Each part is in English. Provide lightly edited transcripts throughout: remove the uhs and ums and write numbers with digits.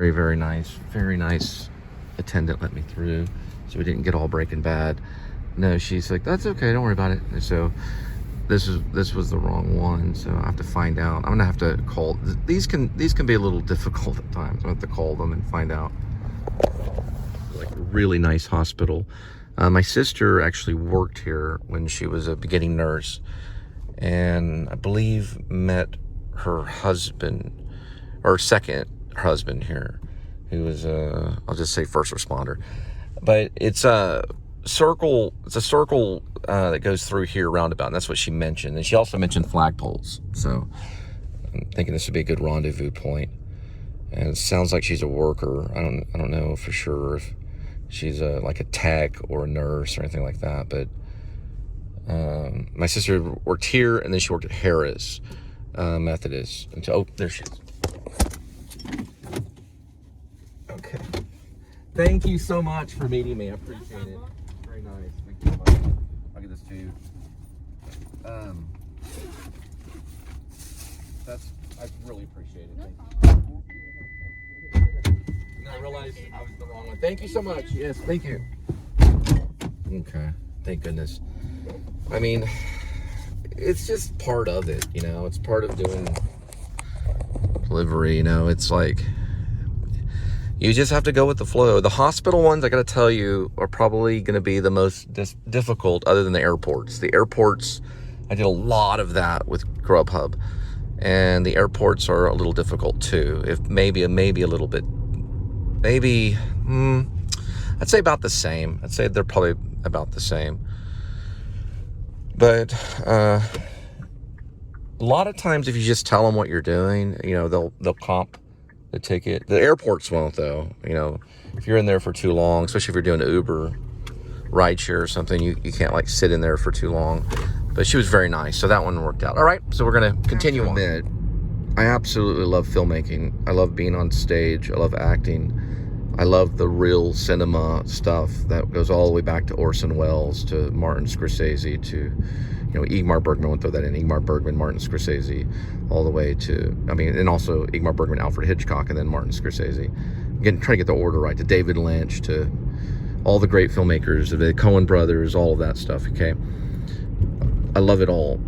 Very, very nice attendant let me through, so we didn't get all Breaking Bad. No, she's like, that's okay, don't worry about it. And so this was the wrong one, so I have to find out. I'm gonna have to call. These can be a little difficult at times. I have to call them and find out. Like a really nice hospital. My sister actually worked here when she was a beginning nurse, and I believe met her husband, or second husband here, who was I'll just say first responder. But it's a circle. It's a circle that goes through here roundabout, and that's what she mentioned. And she also mentioned flagpoles. So I'm thinking this would be a good rendezvous point. And it sounds like she's a worker. I don't know for sure if she's like a tech or a nurse or anything like that. But my sister worked here, and then she worked at Harris Methodist. And so, oh, there she is. Okay. Thank you so much for meeting me. I appreciate it. Very nice. Thank you so much. I'll get this to you. I really appreciate it. Thank you. And I realized I was the wrong one. Thank you so much. Yes, thank you. Okay. Thank goodness. I mean, it's just part of it, you know. It's part of doing delivery, you know. It's like, you just have to go with the flow. The hospital ones, I gotta tell you, are probably gonna be the most difficult, other than the airports. The airports, I did a lot of that with Grubhub, and the airports are a little difficult too. If maybe a little bit, maybe, I'd say about the same. I'd say they're probably about the same. But a lot of times, if you just tell them what you're doing, you know, they'll comp the ticket. The airports won't, though. You know, if you're in there for too long, especially if you're doing Uber rideshare or something, you can't like sit in there for too long. But she was very nice, so that one worked out. All right, so we're gonna continue on. I absolutely love filmmaking. I love being on stage. I love acting. I love the real cinema stuff that goes all the way back to Orson Welles, to Martin Scorsese, to, you know, Ingmar Bergman. I won't throw that in. Ingmar Bergman, Martin Scorsese, all the way to, I mean, and also Ingmar Bergman, Alfred Hitchcock, and then Martin Scorsese. Again, trying to get the order right. To David Lynch, to all the great filmmakers, the Coen brothers, all of that stuff, okay? I love it all.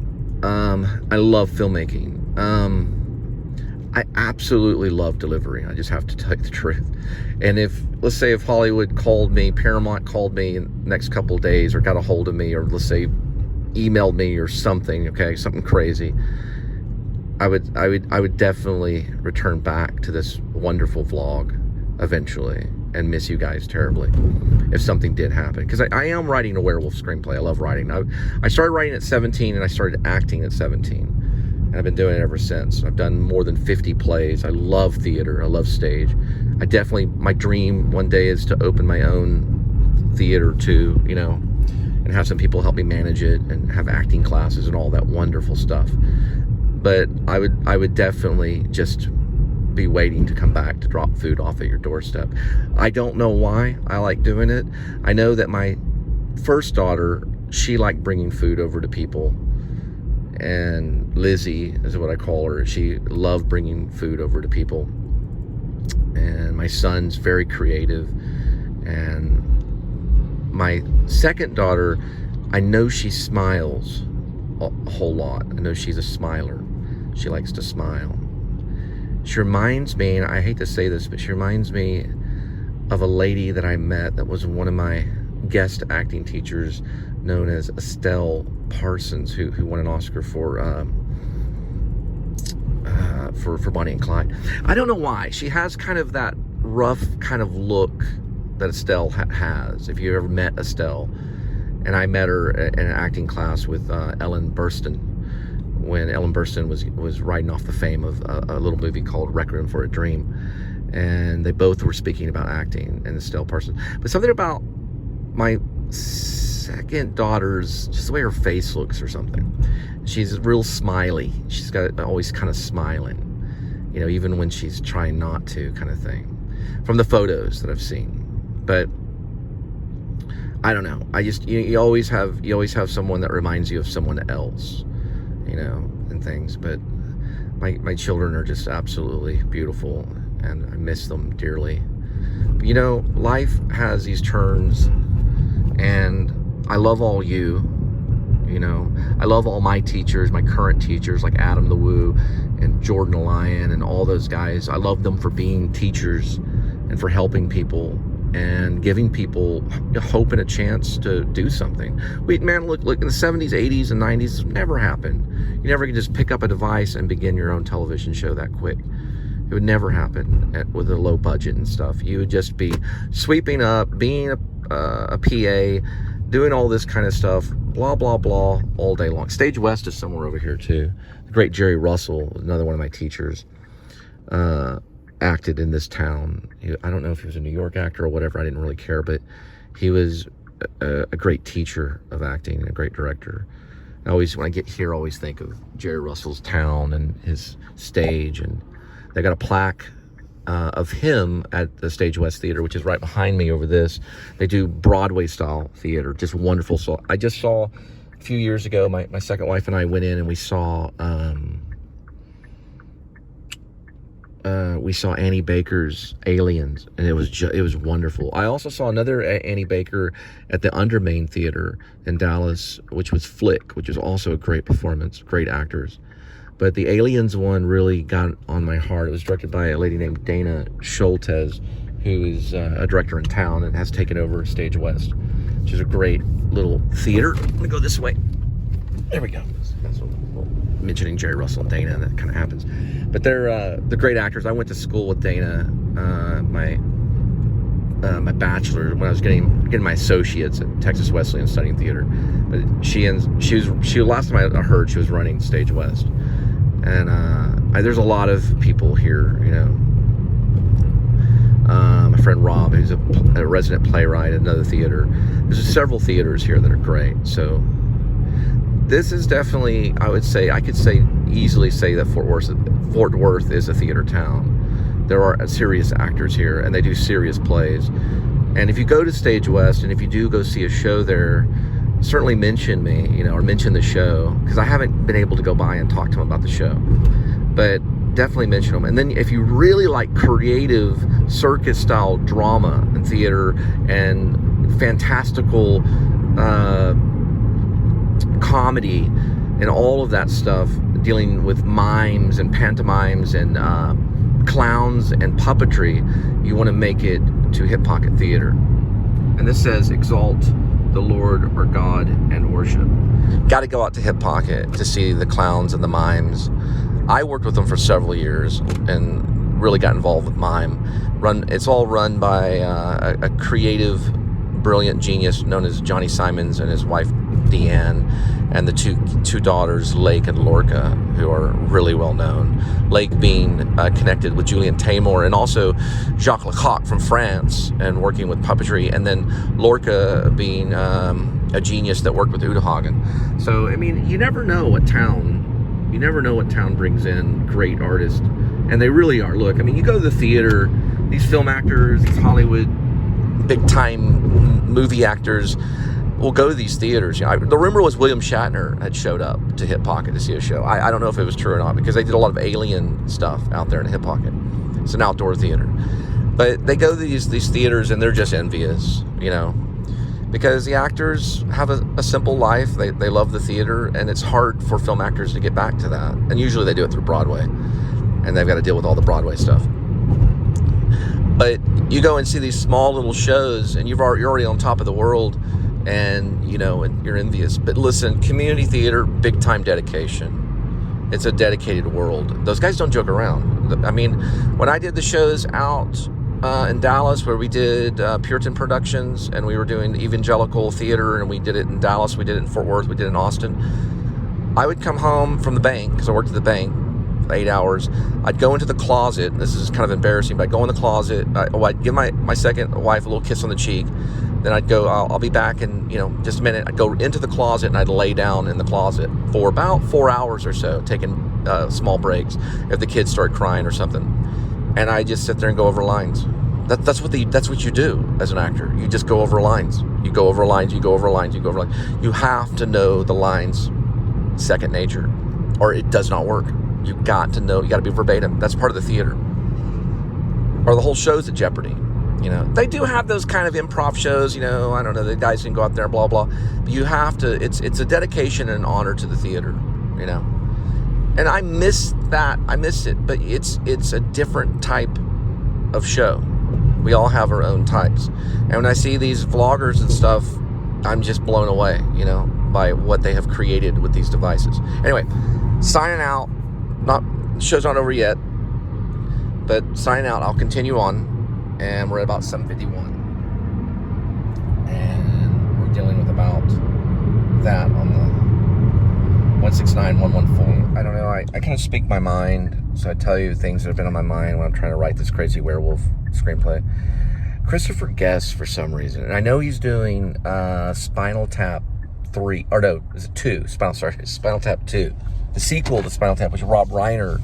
I love filmmaking. I absolutely love delivery. I just have to tell you the truth. And let's say if Hollywood called me, Paramount called me in the next couple of days, or got a hold of me, or let's say emailed me or something, okay, something crazy, I would definitely return back to this wonderful vlog eventually, and miss you guys terribly if something did happen. Because I am writing a werewolf screenplay. I love writing. I started writing at 17, and I started acting at 17. And I've been doing it ever since. I've done more than 50 plays. I love theater. I love stage. My dream one day is to open my own theater too, you know, and have some people help me manage it, and have acting classes and all that wonderful stuff. But I would definitely just be waiting to come back to drop food off at your doorstep. I don't know why I like doing it. I know that my first daughter, she liked bringing food over to people. And Lizzie is what I call her. She loved bringing food over to people. And my son's very creative. And my second daughter, I know she smiles a whole lot. I know she's a smiler. She likes to smile. She reminds me, and I hate to say this, but she reminds me of a lady that I met that was one of my guest acting teachers, known as Estelle Parsons, who won an Oscar for Bonnie and Clyde. I don't know why. She has kind of that rough kind of look that Estelle has, if you ever met Estelle. And I met her in an acting class with Ellen Burstyn, when Ellen Burstyn was riding off the fame of a little movie called Requiem for a Dream. And they both were speaking about acting, and Estelle Parsons. But something about my second daughter's, just the way her face looks or something. She's real smiley. She's got always kind of smiling, you know, even when she's trying not to, kind of thing, from the photos that I've seen. But I don't know. I just, you always have someone that reminds you of someone else, you know, and things. But my children are just absolutely beautiful, and I miss them dearly. But, you know, life has these turns, and I love all you. You know, I love all my teachers, my current teachers like Adam the Woo and Jordan the Lion and all those guys. I love them for being teachers and for helping people and giving people hope and a chance to do something. Man, look, in the 70s, 80s, and 90s, it never happened. You never could just pick up a device and begin your own television show that quick. It would never happen with a low budget and stuff. You would just be sweeping up, being a PA, doing all this kind of stuff, blah, blah, blah, all day long. Stage West is somewhere over here, too. The great Jerry Russell, another one of my teachers, acted in this town. I don't know if he was a New York actor or whatever. I didn't really care, but he was a great teacher of acting and a great director. I always, when I get here, I always think of Jerry Russell's town and his stage. And they got a plaque of him at the Stage West Theater, which is right behind me over this. They do Broadway style theater, just wonderful. So I just saw a few years ago, my second wife and I went in and we saw Annie Baker's Aliens, and it was wonderful. I also saw another Annie Baker at the Undermain Theater in Dallas, which was Flick, which was also a great performance, great actors. But the Aliens one really got on my heart. It was directed by a lady named Dana Schultes, who is a director in town and has taken over Stage West, which is a great little theater. I'm gonna go this way. There we go. That's mentioning Jerry Russell and Dana, that kind of happens. But they're great actors. I went to school with Dana, my bachelor, when I was getting my associates at Texas Wesleyan studying theater. But she last time I heard, she was running Stage West. And there's a lot of people here, you know. My friend Rob, who's a resident playwright at another theater. There's several theaters here that are great. So this is definitely, I could easily say that Fort Worth is a theater town. There are serious actors here, and they do serious plays. And if you go to Stage West, and if you do go see a show there, certainly mention me, you know, or mention the show, because I haven't been able to go by and talk to them about the show. But definitely mention them. And then if you really like creative circus-style drama and theater and fantastical comedy and all of that stuff, dealing with mimes and pantomimes and clowns and puppetry, you want to make it to Hip Pocket Theater. And this says, exalt the Lord our God and worship. Got to go out to Hip Pocket to see the clowns and the mimes. I worked with them for several years and really got involved with mime. It's all run by a creative, brilliant genius known as Johnny Simons and his wife Deanne, and the two daughters, Lake and Lorca, who are really well known. Lake being connected with Julien Taymor and also Jacques Lecoq from France and working with puppetry, and then Lorca being a genius that worked with Uta Hagen. So I mean, you never know what town brings in great artists, and they really are. Look, I mean, you go to the theater, these film actors, these Hollywood big time movie actors will go to these theaters. You know, the rumor was William Shatner had showed up to Hip Pocket to see a show. I don't know if it was true or not, because they did a lot of alien stuff out there in Hip Pocket. It's an outdoor theater. But they go to these theaters and they're just envious, you know, because the actors have a simple life. They love the theater, and it's hard for film actors to get back to that. And usually they do it through Broadway, and they've got to deal with all the Broadway stuff. But you go and see these small little shows, and you're already on top of the world, and you know, and you're envious. But listen, community theater, big time dedication. It's a dedicated world. Those guys don't joke around. I mean, when I did the shows out in Dallas, where we did Puritan Productions, and we were doing evangelical theater, and we did it in Dallas, we did it in Fort Worth, we did it in Austin. I would come home from the bank, because I worked at the bank 8 hours. I'd go into the closet. This is kind of embarrassing, but I'd go in the closet. I'd give my second wife a little kiss on the cheek. Then I'd go, I'll be back in, you know, just a minute. I'd go into the closet and I'd lay down in the closet for about 4 hours or so, taking small breaks if the kids start crying or something. And I just sit there and go over lines. That's what you do as an actor. You just go over lines. You go over lines, you go over lines, you go over lines. You have to know the lines second nature, or it does not work. You got to know, you got to be verbatim. That's part of the theater. or the whole show's at jeopardy. You know, they do have those kind of improv shows, you know, I don't know, the guys can go out there and blah, blah. But you have to, it's a dedication and honor to the theater, you know. And I miss that. I miss it. But it's a different type of show. We all have our own types. And when I see these vloggers and stuff, I'm just blown away, you know, by what they have created with these devices. Anyway, signing out. Show's not over yet. But signing out. I'll continue on. And we're at about 7:51. And we're dealing with about that on the 169-114. I don't know, I kind of speak my mind, so I tell you things that have been on my mind when I'm trying to write this crazy werewolf screenplay. Christopher Guest, for some reason, and I know he's doing Spinal Tap 3, or no, is it 2? Spinal Tap 2. The sequel to Spinal Tap, which Rob Reiner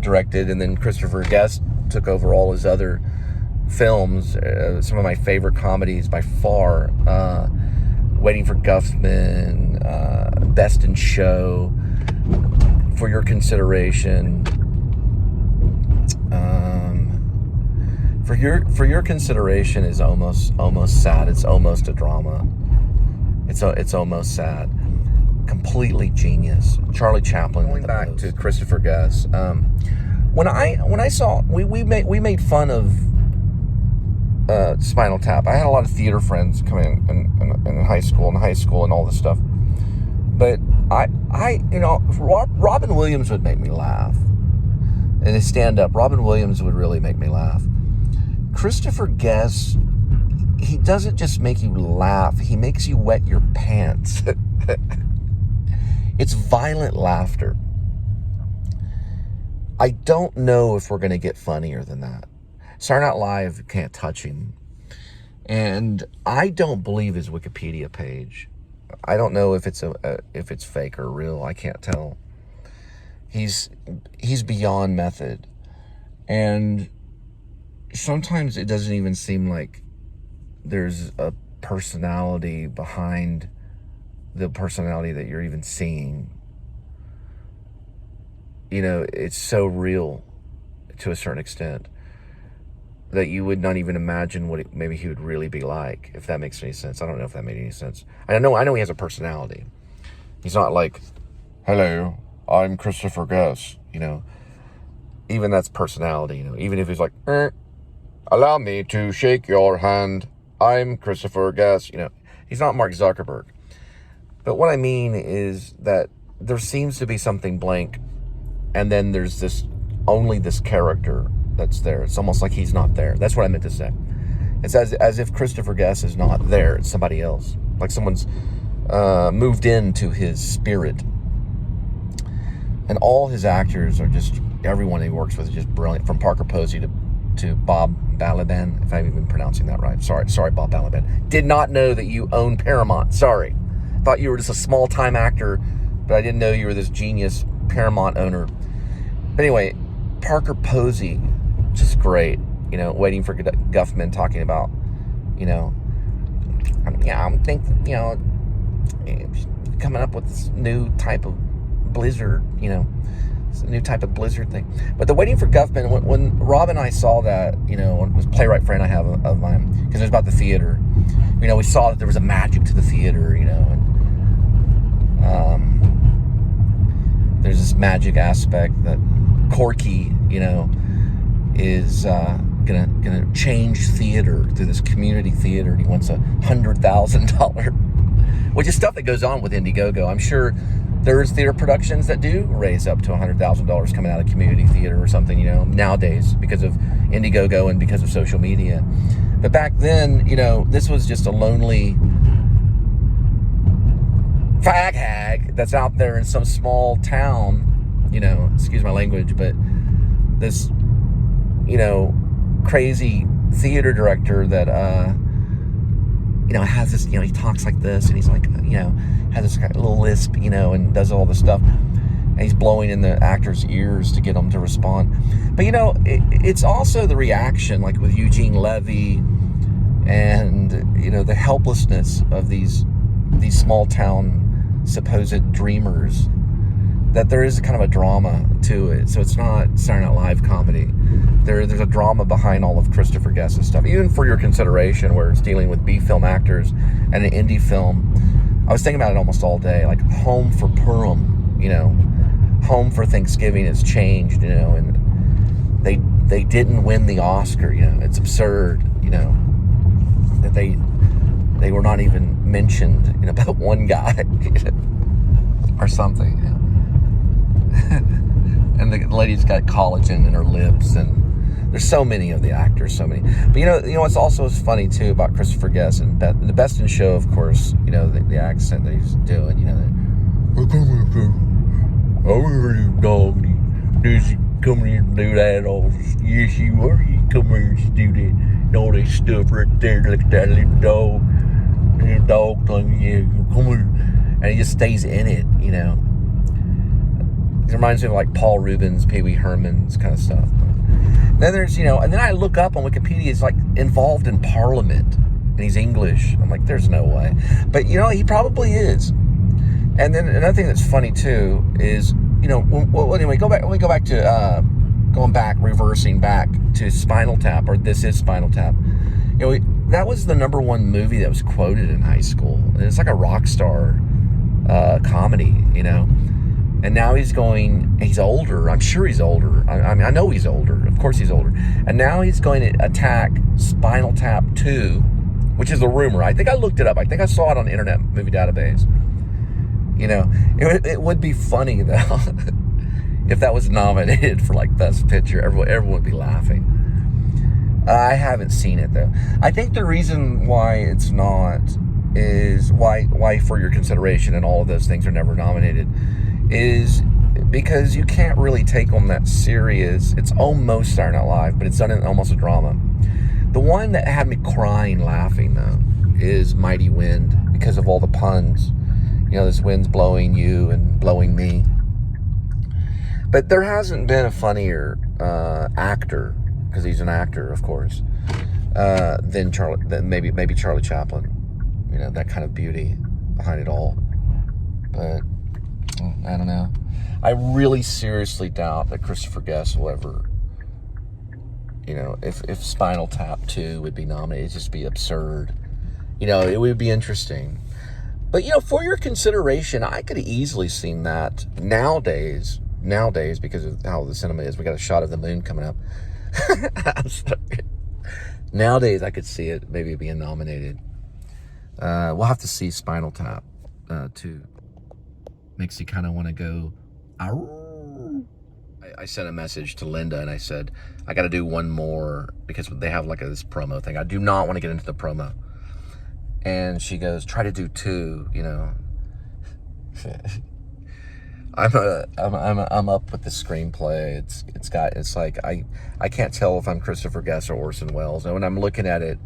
directed, and then Christopher Guest took over all his other films, some of my favorite comedies by far, Waiting for Guffman, Best in Show, For Your Consideration. For Your Consideration is almost sad. It's almost a drama. It's almost sad. Completely genius. Charlie Chaplin. Going back to Christopher Guest. When I saw, we made fun of Spinal Tap. I had a lot of theater friends come in high school and all this stuff. But I you know, Robin Williams would make me laugh. In his stand-up, Robin Williams would really make me laugh. Christopher Guest, he doesn't just make you laugh, he makes you wet your pants. It's violent laughter. I don't know if we're going to get funnier than that. Saturday Night Live can't touch him. And I don't believe his Wikipedia page. I don't know if it's fake or real. I can't tell. He's beyond method. And sometimes it doesn't even seem like there's a personality behind the personality that you're even seeing. You know, it's so real to a certain extent that you would not even imagine what maybe he would really be like, if that makes any sense. I don't know if that made any sense. I know he has a personality. He's not like, hello, I'm Christopher Guest, you know. Even that's personality, you know. Even if he's like, allow me to shake your hand, I'm Christopher Guest, you know. He's not Mark Zuckerberg. But what I mean is that there seems to be something blank, and then there's only this character that's there. It's almost like he's not there. That's what I meant to say. It's as if Christopher Guest is not there. It's somebody else. Like someone's moved into his spirit. And all his actors are just, everyone he works with is just brilliant. From Parker Posey to Bob Balaban, if I'm even pronouncing that right. Sorry, Bob Balaban. Did not know that you own Paramount. Sorry. Thought you were just a small-time actor, but I didn't know you were this genius Paramount owner. But anyway, Parker Posey, just great. You know, Waiting for Guffman, talking about, you know, I'm thinking, you know, coming up with this new type of blizzard, you know, it's a new type of blizzard thing. But the Waiting for Guffman, when Rob and I saw that, you know, it was a playwright friend I have of mine, because it was about the theater. You know, we saw that there was a magic to the theater, you know, and there's this magic aspect that Corky, you know, is gonna change theater through this community theater, and he wants $100,000, which is stuff that goes on with Indiegogo. I'm sure there's theater productions that do raise up to $100,000 coming out of community theater or something, you know, nowadays, because of Indiegogo and because of social media. But back then, you know, this was just a lonely fag hag that's out there in some small town, you know, excuse my language, but this, you know, crazy theater director that, you know, has this, you know, he talks like this, and he's like, you know, has this kind of little lisp, you know, and does all this stuff, and he's blowing in the actors' ears to get them to respond. But, you know, it's also the reaction, like with Eugene Levy, and, you know, the helplessness of these small town supposed dreamers, that there is kind of a drama to it. So it's not Saturday Night Live comedy. there's a drama behind all of Christopher Guest's stuff, even For Your Consideration, where it's dealing with B film actors and an indie film. I was thinking about it almost all day, like Home for Purim, you know, Home for Thanksgiving has changed, you know, and they didn't win the Oscar, you know, it's absurd, you know, that they were not even mentioned, you know, about one guy or something, you know. And the lady's got collagen in her lips, and there's so many of the actors, so many. But you know what's also funny too about Christopher Guest and the Best in Show, of course, you know, the accent that he's doing, you know, dog, does he come here and do that? All yes, you are. You come here and do that, and all that stuff right there. Look at that little dog, little dog thing. Yeah, come here, and he just stays in it, you know. It reminds me of like Paul Rubens, Pee Wee Herman's kind of stuff. Then there's, you know, and then I look up on Wikipedia, he's like involved in Parliament, and he's English. I'm like, there's no way, but you know, he probably is. And then another thing that's funny too is, you know, well, anyway, reversing back to Spinal Tap, or This Is Spinal Tap. You know, that was the #1 movie that was quoted in high school, and it's like a rock star comedy, you know. And now he's older. I'm sure he's older. I mean, I know he's older. Of course he's older. And now he's going to attack Spinal Tap 2, which is the rumor. I think I looked it up. I think I saw it on the Internet Movie Database. You know, it would be funny, though, if that was nominated for, like, Best Picture. Everyone would be laughing. I haven't seen it, though. I think the reason why it's not is why For Your Consideration and all of those things are never nominated is because you can't really take them that serious. It's almost Saturday Night Live, but it's done in almost a drama. The one that had me crying laughing, though, is Mighty Wind, because of all the puns. You know, this wind's blowing you and blowing me. But there hasn't been a funnier actor, because he's an actor, of course, than maybe Charlie Chaplin. You know, that kind of beauty behind it all. But I don't know. I really seriously doubt that Christopher Guest will ever, you know, if Spinal Tap 2 would be nominated, it'd just be absurd. You know, it would be interesting. But, you know, For Your Consideration, I could have easily seen that nowadays, because of how the cinema is. We got a shot of the moon coming up. I'm sorry. Nowadays, I could see it maybe being nominated. We'll have to see Spinal Tap 2. Makes you kind of want to go. I sent a message to Linda and I said, I got to do one more because they have like this promo thing. I do not want to get into the promo. And she goes, try to do 2, you know. I'm up with the screenplay. It's like I can't tell if I'm Christopher Guest or Orson Welles. And when I'm looking at it,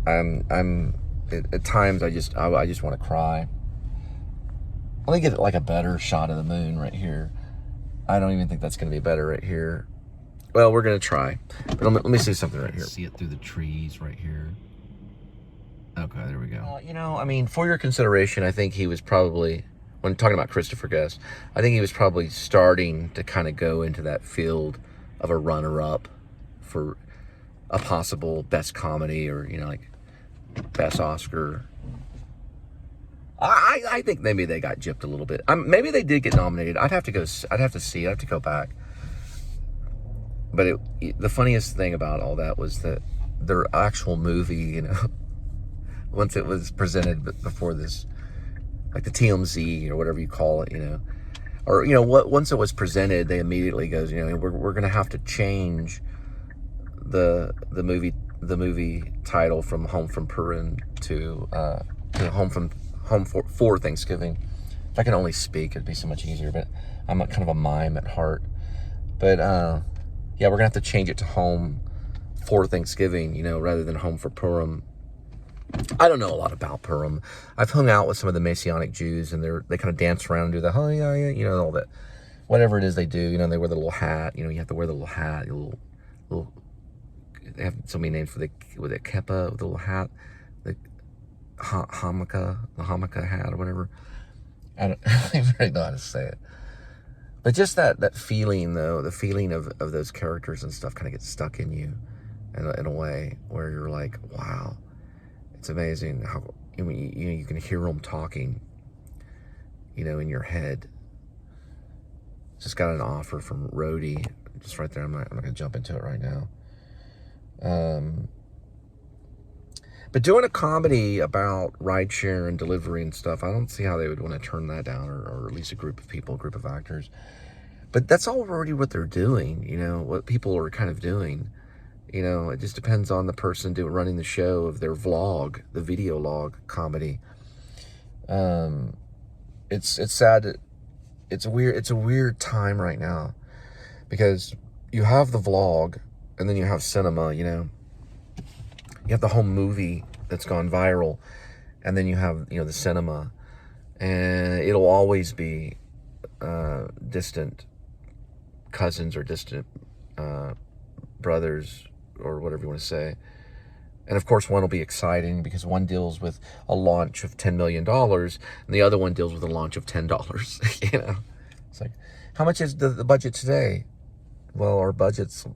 at times I just want to cry. Let me get like a better shot of the moon right here. I don't even think that's going to be better right here. Well, we're going to try. But let me see something right here. See it through the trees right here. Okay, there we go. You know, I mean, For Your Consideration, I think he was probably, when talking about Christopher Guest, I think he was probably starting to kind of go into that field of a runner-up for a possible best comedy or, you know, like best Oscar. I think maybe they got gypped a little bit. Maybe they did get nominated. I'd have to see. I'd have to go back. But the funniest thing about all that was that their actual movie, you know, once it was presented before this, like the TMZ or whatever you call it, you know, or, you know, once it was presented, they immediately goes, you know, we're going to have to change the movie title from Home from Purim to Home for Thanksgiving. If I could only speak, it'd be so much easier, but I'm kind of a mime at heart. But yeah, we're gonna have to change it to Home for Thanksgiving, you know, rather than Home for Purim. I don't know a lot about Purim. I've hung out with some of the Messianic Jews, and they kind of dance around and do the, oh yeah, you know, all that, whatever it is they do. You know, they wear the little hat. You know, you have to wear the little hat, your little. They have so many names for the kippah with the little hat, the Hanukkah hat or whatever. I don't really know how to say it. But just that feeling, though, the feeling of those characters and stuff kind of gets stuck in you in a way where you're like, wow, it's amazing how you can hear them talking, in your head. Just got an offer from Rhodey, just right there. I'm not going to jump into it right now. But doing a comedy about rideshare and delivery and stuff, I don't see how they would want to turn that down, or at least a group of people, a group of actors. But that's already what they're doing, what people are kind of doing. It just depends on the person running the show of their vlog, the video log comedy. It's sad. It's a weird time right now, because you have the vlog and then you have cinema, you have the home movie that's gone viral, and then you have, the cinema, and it'll always be distant cousins or distant brothers, or whatever you want to say. And of course, one will be exciting because one deals with a launch of $10 million and the other one deals with a launch of $10. It's like, how much is the budget today? Well, our budget's,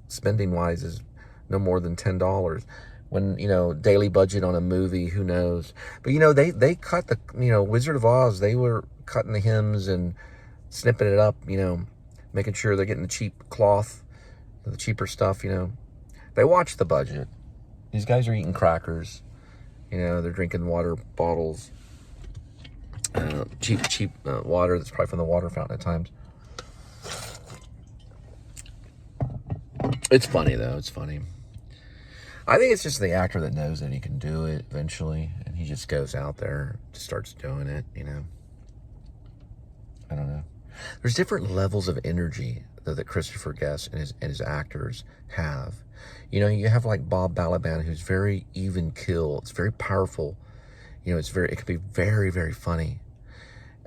spending wise is no more than $10. When, daily budget on a movie, who knows? But, they cut the, Wizard of Oz, they were cutting the hymns and snipping it up, making sure they're getting the cheap cloth, the cheaper stuff, They watch the budget. These guys are eating crackers, they're drinking water bottles, cheap water that's probably from the water fountain at times. It's funny, though. It's funny. I think it's just the actor that knows that he can do it eventually, and he just goes out there, just starts doing it, I don't know. There's different levels of energy, though, that Christopher Guest and his actors have. You have like Bob Balaban, who's very even keel. It's very powerful. It can be very, very funny.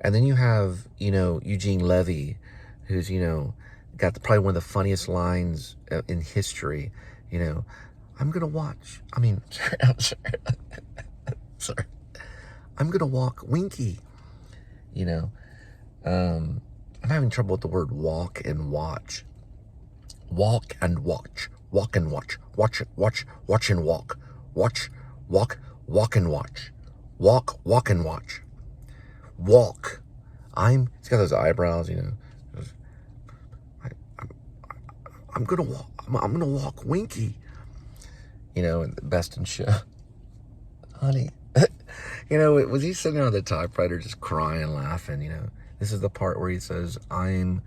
And then you have, Eugene Levy, who's, got probably one of the funniest lines in history. I'm going to watch. I'm sorry. I'm going to walk Winky. I'm having trouble with the word walk and watch. Walk and watch. Walk and watch. Watch and walk. Walk and watch. Walk and watch. Walk. He's got those eyebrows, I'm gonna walk. I'm gonna walk Winky. In the Best in Show. Honey. Was he sitting on the typewriter just crying, laughing, This is the part where he says, I'm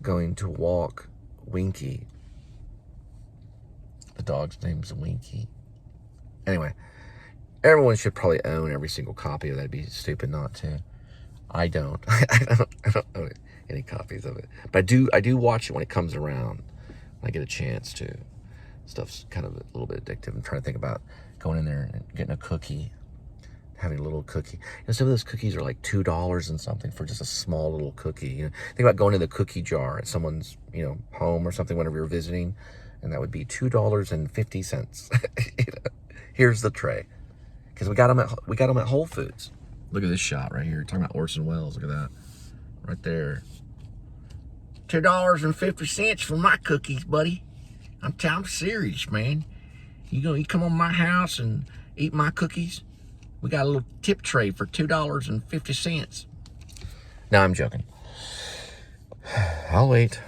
going to walk Winky. The dog's name's Winky. Anyway, everyone should probably own every single copy of that. It'd be stupid not to. I don't. I don't own any copies of it. But I do watch it when it comes around. When I get a chance to. Stuff's kind of a little bit addictive. I'm trying to think about going in there and getting a cookie. Having a little cookie. Some of those cookies are like $2 and something for just a small little cookie. Think about going to the cookie jar at someone's, home or something whenever you're visiting, and that would be $2.50. Here's the tray, because we got them at Whole Foods. Look at this shot right here. Talking about Orson Welles. Look at that, right there. $2.50 for my cookies, buddy. I'm serious, man. You come on my house and eat my cookies? We got a little tip tray for $2.50. No, I'm joking. I'll wait.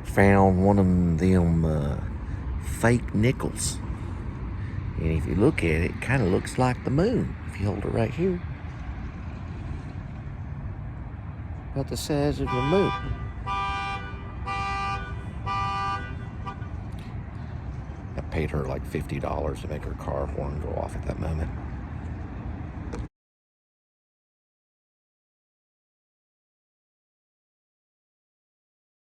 Found one of them fake nickels. And if you look at it, it kind of looks like the moon. If you hold it right here. About the size of the moon. I paid her like $50 to make her car horn go off at that moment.